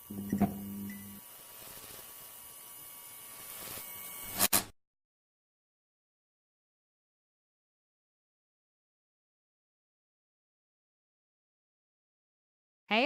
Hey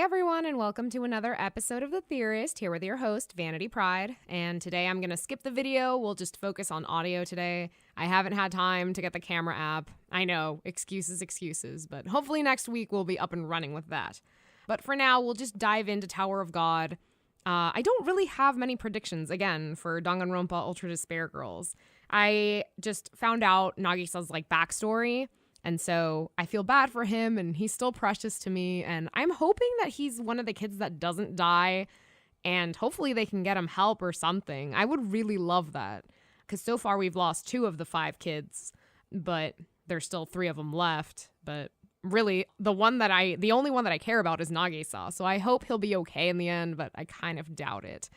everyone, and welcome to another episode of The Theorist, here with your host, Vanity Pride. And today I'm going to skip the video. We'll just focus on audio today. I haven't had time to get the camera app. I know, excuses, but hopefully next week we'll be up and running with that. But for now, we'll just dive into Tower of God. I don't really have many predictions, again, for Danganronpa Ultra Despair Girls. I just found out Nagisa's, backstory. And so I feel bad for him, and he's still precious to me. And I'm hoping that he's one of the kids that doesn't die, and hopefully they can get him help or something. I would really love that, because so far we've lost 2 of the 5 kids, but there's still 3 of them left. But really, the only one that I care about is Nagisa. So I hope he'll be okay in the end, but I kind of doubt it.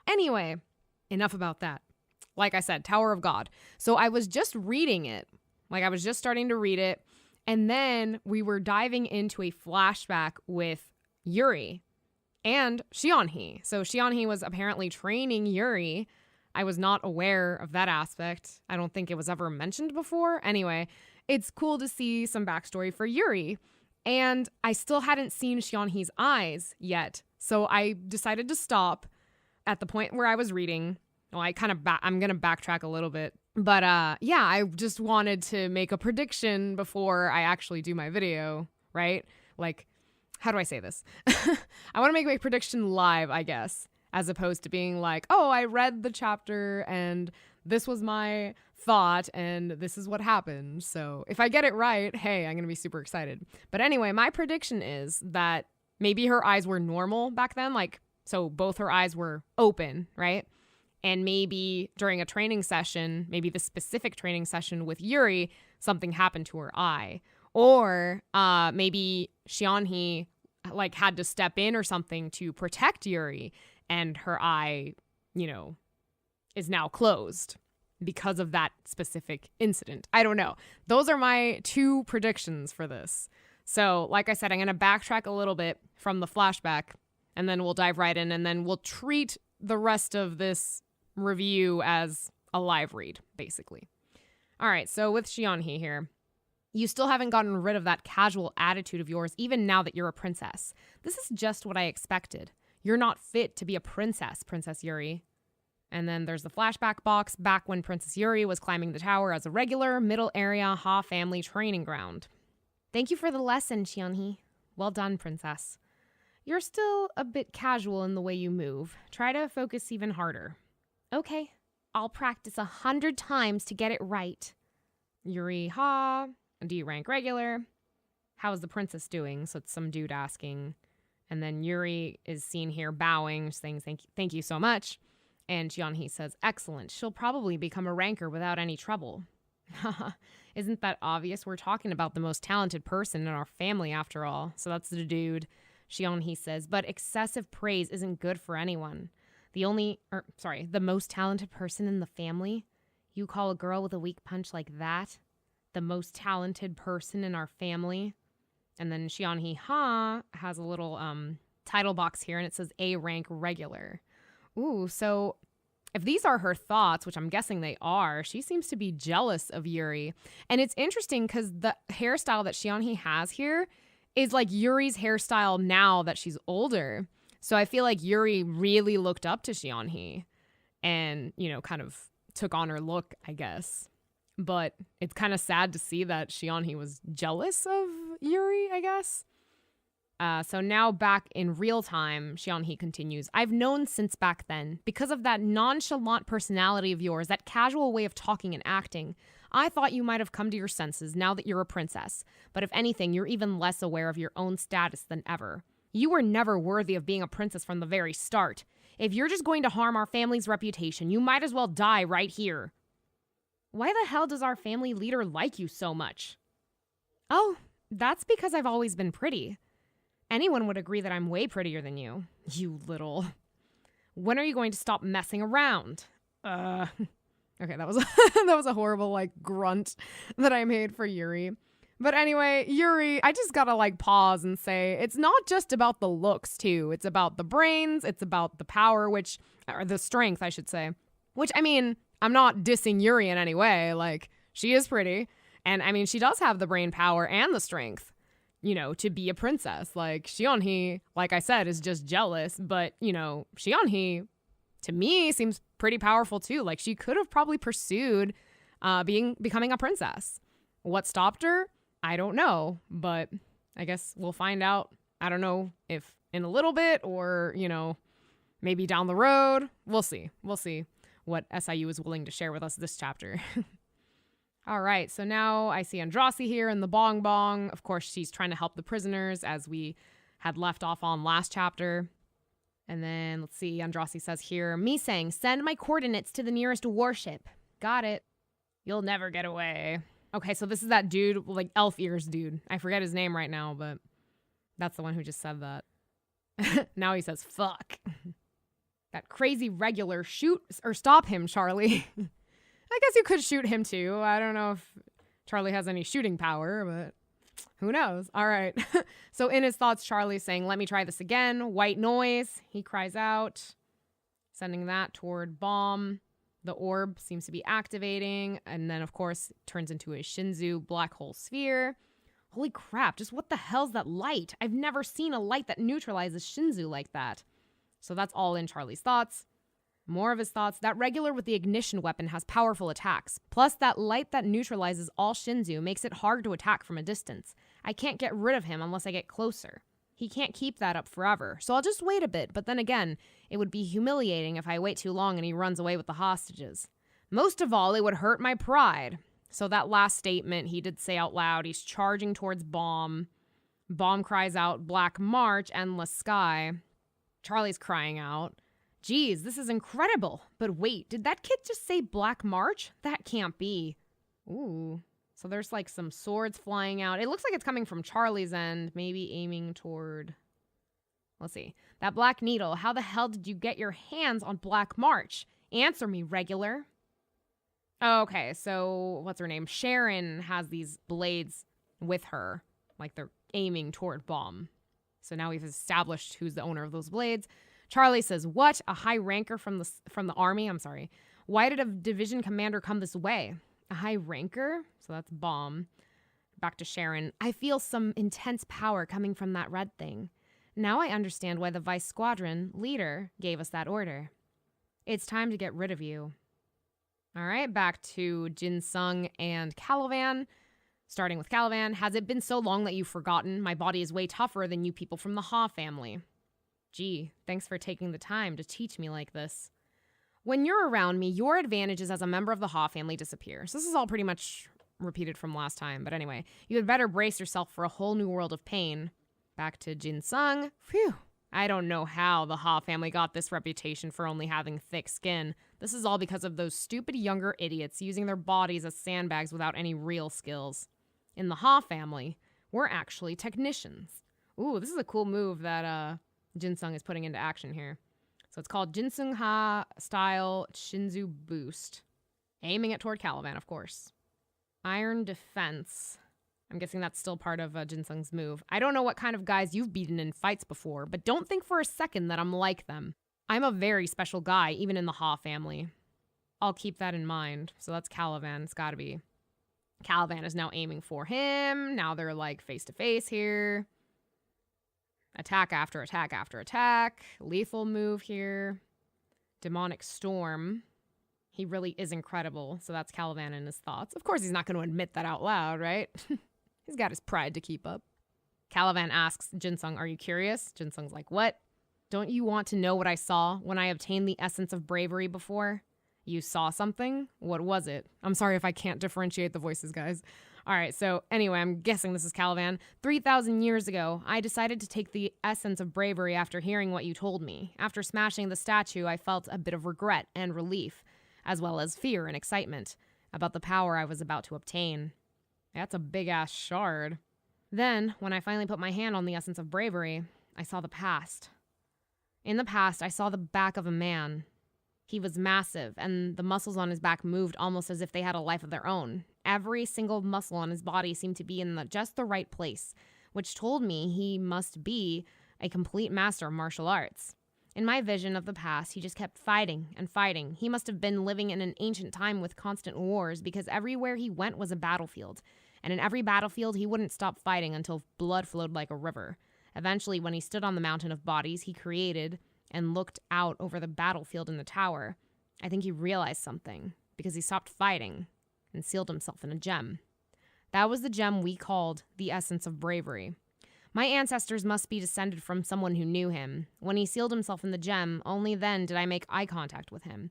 Anyway, enough about that. Like I said, Tower of God. So I was just reading it. I was just starting to read it, and then we were diving into a flashback with Yuri and Shionhee. So Shionhee was apparently training Yuri. I was not aware of that aspect. I don't think it was ever mentioned before. Anyway, it's cool to see some backstory for Yuri, and I still hadn't seen Shionhee's eyes yet, so I decided to stop at the point where I was reading. Well, I'm going to backtrack a little bit. But yeah, I just wanted to make a prediction before I actually do my video, right? How do I say this? I want to make my prediction live, I guess, as opposed to being like, oh, I read the chapter and this was my thought and this is what happened. So if I get it right, hey, I'm going to be super excited. But anyway, my prediction is that maybe her eyes were normal back then. So both her eyes were open, right? And maybe during a training session, maybe the specific training session with Yuri, something happened to her eye. Or maybe Shionhee had to step in or something to protect Yuri, and her eye, is now closed because of that specific incident. I don't know. Those are my 2 predictions for this. So like I said, I'm going to backtrack a little bit from the flashback, and then we'll dive right in, and then we'll treat the rest of this review as a live read, basically. All right, so with Shionhee here, you still haven't gotten rid of that casual attitude of yours even now that you're a princess. This is just what I expected. You're not fit to be a princess, Princess Yuri. And then there's the flashback box back when Princess Yuri was climbing the tower as a regular middle area Ha family training ground. Thank you for the lesson, Shionhee. Well done, princess. You're still a bit casual in the way you move. Try to focus even harder. Okay, I'll practice 100 times to get it right. Yuri, ha. D rank regular. How's the princess doing? So it's some dude asking. And then Yuri is seen here bowing, saying thank you so much. And Shionhee says, excellent. She'll probably become a ranker without any trouble. Isn't that obvious? We're talking about the most talented person in our family after all. So that's the dude. Shionhee says, but excessive praise isn't good for anyone. The most talented person in the family? You call a girl with a weak punch like that the most talented person in our family? And then Shionhee Ha has a little title box here, and it says A rank regular. Ooh, so if these are her thoughts, which I'm guessing they are, she seems to be jealous of Yuri. And it's interesting because the hairstyle that Shionhee has here is like Yuri's hairstyle now that she's older. So I feel like Yuri really looked up to Shionhee and, kind of took on her look, I guess. But it's kind of sad to see that Shionhee was jealous of Yuri, I guess. So now back in real time, Shionhee continues. I've known since back then, because of that nonchalant personality of yours, that casual way of talking and acting, I thought you might have come to your senses now that you're a princess. But if anything, you're even less aware of your own status than ever. You were never worthy of being a princess from the very start. If you're just going to harm our family's reputation, you might as well die right here. Why the hell does our family leader like you so much? Oh, that's because I've always been pretty. Anyone would agree that I'm way prettier than you. You little... When are you going to stop messing around? Okay, that was that was a horrible grunt that I made for Yuri. But anyway, Yuri, I just gotta like pause and say it's not just about the looks too. It's about the brains. It's about the power, or the strength, I should say. Which, I mean, I'm not dissing Yuri in any way. Like, she is pretty. And I mean, she does have the brain power and the strength, to be a princess. Like, Xianhe, like I said, is just jealous. But, Xianhe, to me, seems pretty powerful too. Like, she could have probably pursued becoming a princess. What stopped her? I don't know. But I guess we'll find out. I don't know if in a little bit or, maybe down the road. We'll see. We'll see what SIU is willing to share with us this chapter. All right, so now I see Andrasi here in the Bong Bong. Of course, she's trying to help the prisoners as we had left off on last chapter. And then, let's see, Andrasi says here, Misang, send my coordinates to the nearest warship. Got it. You'll never get away. Okay, so this is that dude, like elf ears dude. I forget his name right now, but that's the one who just said that. Now he says, fuck. That crazy regular, shoot or stop him, Charlie. I guess you could shoot him too. I don't know if Charlie has any shooting power, but who knows? All right. So in his thoughts, Charlie's saying, let me try this again. White noise. He cries out, sending that toward Bomb. The orb seems to be activating. And then, of course, turns into a Shinzu black hole sphere. Holy crap. Just what the hell's that light? I've never seen a light that neutralizes Shinzu like that. So that's all in Charlie's thoughts. More of his thoughts. That regular with the ignition weapon has powerful attacks. Plus, that light that neutralizes all Shinzu makes it hard to attack from a distance. I can't get rid of him unless I get closer. He can't keep that up forever, so I'll just wait a bit. But then again, it would be humiliating if I wait too long and he runs away with the hostages. Most of all, it would hurt my pride. So that last statement he did say out loud. He's charging towards Bomb. Bomb cries out, Black March, endless sky. Charlie's crying out, geez, this is incredible. But wait, did that kid just say Black March? That can't be. Ooh. So there's like some swords flying out. It looks like it's coming from Charlie's end, maybe aiming toward, let's see. That black needle, how the hell did you get your hands on Black March? Answer me, regular. Okay, so what's her name? Sharon has these blades with her, like they're aiming toward Bomb. So now we've established who's the owner of those blades. Charlie says, what? A high ranker from the army? I'm sorry. Why did a division commander come this way? A high ranker? So that's Bomb. Back to Sharon. I feel some intense power coming from that red thing. Now I understand why the vice squadron leader gave us that order. It's time to get rid of you. All right, back to Jin Sung and Calivan. Starting with Calivan, has it been so long that you've forgotten? My body is way tougher than you people from the Ha family. Gee, thanks for taking the time to teach me like this. When you're around me, your advantages as a member of the Ha family disappear. So this is all pretty much repeated from last time. But anyway, you had better brace yourself for a whole new world of pain. Back to Jin Sung. Phew. I don't know how the Ha family got this reputation for only having thick skin. This is all because of those stupid younger idiots using their bodies as sandbags without any real skills. In the Ha family, we're actually technicians. Ooh, this is a cool move that Jin Sung is putting into action here. So it's called Jin Sung Ha style Shinzu boost. Aiming it toward Calivan, of course. Iron defense. I'm guessing that's still part of Jin Sung's move. I don't know what kind of guys you've beaten in fights before, but don't think for a second that I'm like them. I'm a very special guy, even in the Ha family. I'll keep that in mind. So that's Calivan. It's gotta be. Calivan is now aiming for him. Now they're like face to face here. Attack after attack after attack. Lethal move here. Demonic Storm. He really is incredible. So that's Calivan in his thoughts. Of course, he's not going to admit that out loud, right? He's got his pride to keep up. Calivan asks Jin Sung, are you curious? Jin Sung's like, what? Don't you want to know what I saw when I obtained the essence of bravery before? You saw something? What was it? I'm sorry if I can't differentiate the voices, guys. All right, so anyway, I'm guessing this is Calivan. 3,000 years ago, I decided to take the essence of bravery after hearing what you told me. After smashing the statue, I felt a bit of regret and relief, as well as fear and excitement about the power I was about to obtain. That's a big-ass shard. Then, when I finally put my hand on the essence of bravery, I saw the past. In the past, I saw the back of a man. He was massive, and the muscles on his back moved almost as if they had a life of their own. every single muscle on his body seemed to be in just the right place, which told me he must be a complete master of martial arts. In my vision of the past, he just kept fighting and fighting. He must have been living in an ancient time with constant wars because everywhere he went was a battlefield. And in every battlefield, he wouldn't stop fighting until blood flowed like a river. Eventually, when he stood on the mountain of bodies he created and looked out over the battlefield in the tower, I think he realized something because he stopped fighting and sealed himself in a gem. That was the gem we called the essence of bravery. My ancestors must be descended from someone who knew him. When he sealed himself in the gem, only then did I make eye contact with him.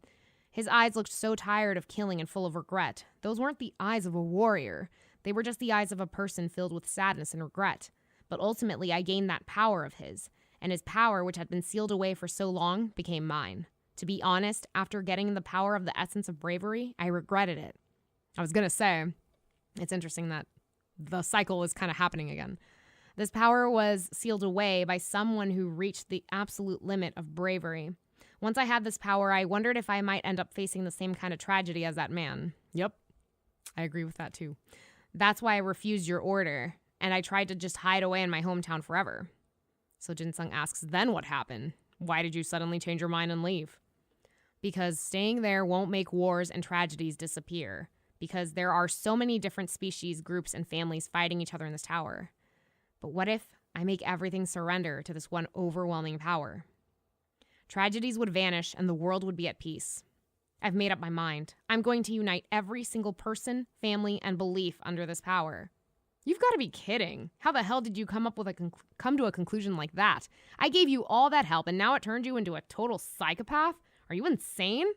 His eyes looked so tired of killing and full of regret. Those weren't the eyes of a warrior. They were just the eyes of a person filled with sadness and regret. But ultimately, I gained that power of his, and his power, which had been sealed away for so long, became mine. To be honest, after getting the power of the essence of bravery, I regretted it. I was going to say, it's interesting that the cycle is kind of happening again. This power was sealed away by someone who reached the absolute limit of bravery. Once I had this power, I wondered if I might end up facing the same kind of tragedy as that man. Yep, I agree with that too. That's why I refused your order, and I tried to just hide away in my hometown forever. So Jinsung asks, then what happened? Why did you suddenly change your mind and leave? Because staying there won't make wars and tragedies disappear. Because there are so many different species, groups, and families fighting each other in this tower. But what if I make everything surrender to this one overwhelming power? Tragedies would vanish and the world would be at peace. I've made up my mind. I'm going to unite every single person, family, and belief under this power. You've got to be kidding. How the hell did you come to a conclusion like that? I gave you all that help and now it turned you into a total psychopath? Are you insane?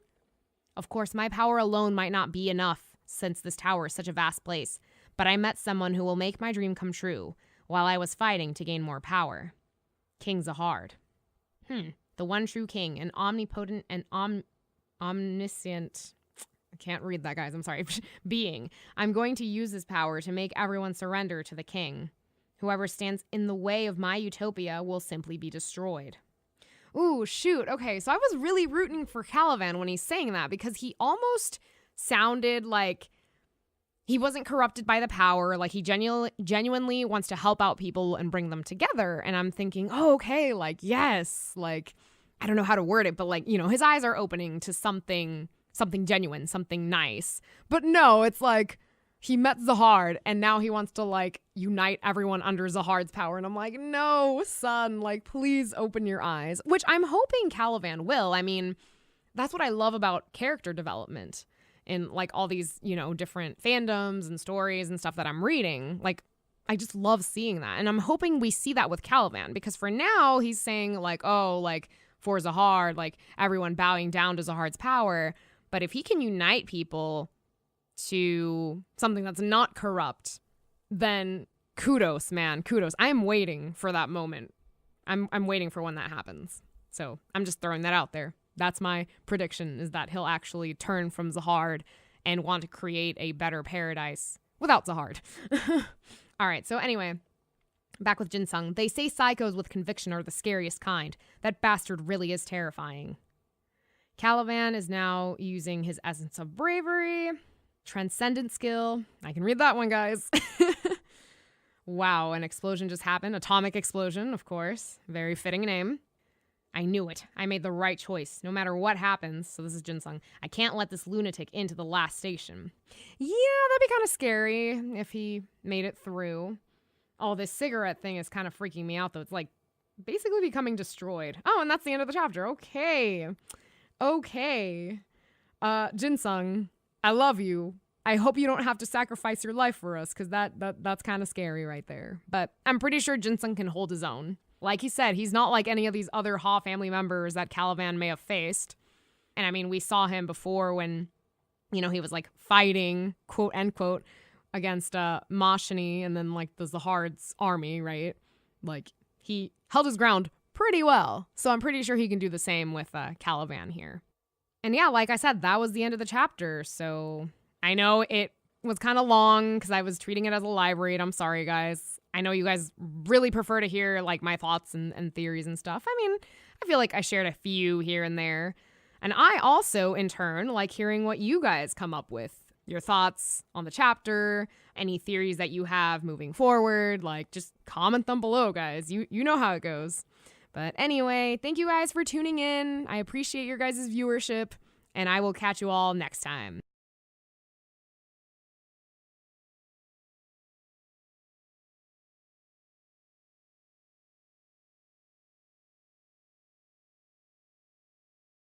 Of course, my power alone might not be enough since this tower is such a vast place, but I met someone who will make my dream come true while I was fighting to gain more power. King Zahard. The one true king, an omnipotent and omniscient, I can't read that, guys, I'm sorry, being. I'm going to use this power to make everyone surrender to the king. Whoever stands in the way of my utopia will simply be destroyed. Ooh, shoot. Okay, so I was really rooting for Caliban when he's saying that because he almost sounded like he wasn't corrupted by the power, like he genuinely wants to help out people and bring them together. And I'm thinking, oh, okay, like, yes, like, I don't know how to word it, but like, you know, his eyes are opening to something genuine, something nice. But no, it's like he met Zahard and now he wants to like unite everyone under Zahard's power. And I'm like, no, son, like, please open your eyes, which I'm hoping Caliban will. I mean, that's what I love about character development in like all these, you know, different fandoms and stories and stuff that I'm reading. Like, I just love seeing that. And I'm hoping we see that with Caliban because for now he's saying like, oh, like for Zahard, like everyone bowing down to Zahard's power. But if he can unite people to something that's not corrupt, then kudos, man, kudos. I'm waiting for that moment. I'm waiting for when that happens. So I'm just throwing that out there. That's my prediction, is that he'll actually turn from Zahard and want to create a better paradise without Zahard. All right, so anyway, back with Jinsung. They say psychos with conviction are the scariest kind. That bastard really is terrifying. Caliban is now using his essence of bravery, transcendent skill. I can read that one, guys. Wow, an explosion just happened. Atomic explosion, of course. Very fitting name. I knew it. I made the right choice. No matter what happens, so this is Jinsung, I can't let this lunatic into the last station. Yeah, that'd be kind of scary if he made it through. Oh, this cigarette thing is kind of freaking me out, though. It's like basically becoming destroyed. Oh, and that's the end of the chapter. Okay. Jinsung, I love you. I hope you don't have to sacrifice your life for us, because that's kind of scary right there. But I'm pretty sure Jinsung can hold his own. Like he said, he's not like any of these other Ha family members that Caliban may have faced. And I mean, we saw him before when, you know, he was like fighting, quote unquote, against Mashani and then like the Zahard's army, right? Like he held his ground pretty well. So I'm pretty sure he can do the same with Caliban here. And yeah, like I said, that was the end of the chapter. So I know it was kind of long because I was treating it as a live read. I'm sorry, guys. I know you guys really prefer to hear like my thoughts and theories and stuff. I mean, I feel like I shared a few here and there. And I also, in turn, like hearing what you guys come up with your thoughts on the chapter, any theories that you have moving forward. Like, just comment them below, guys. You know how it goes. But anyway, thank you guys for tuning in. I appreciate your guys' viewership, and I will catch you all next time.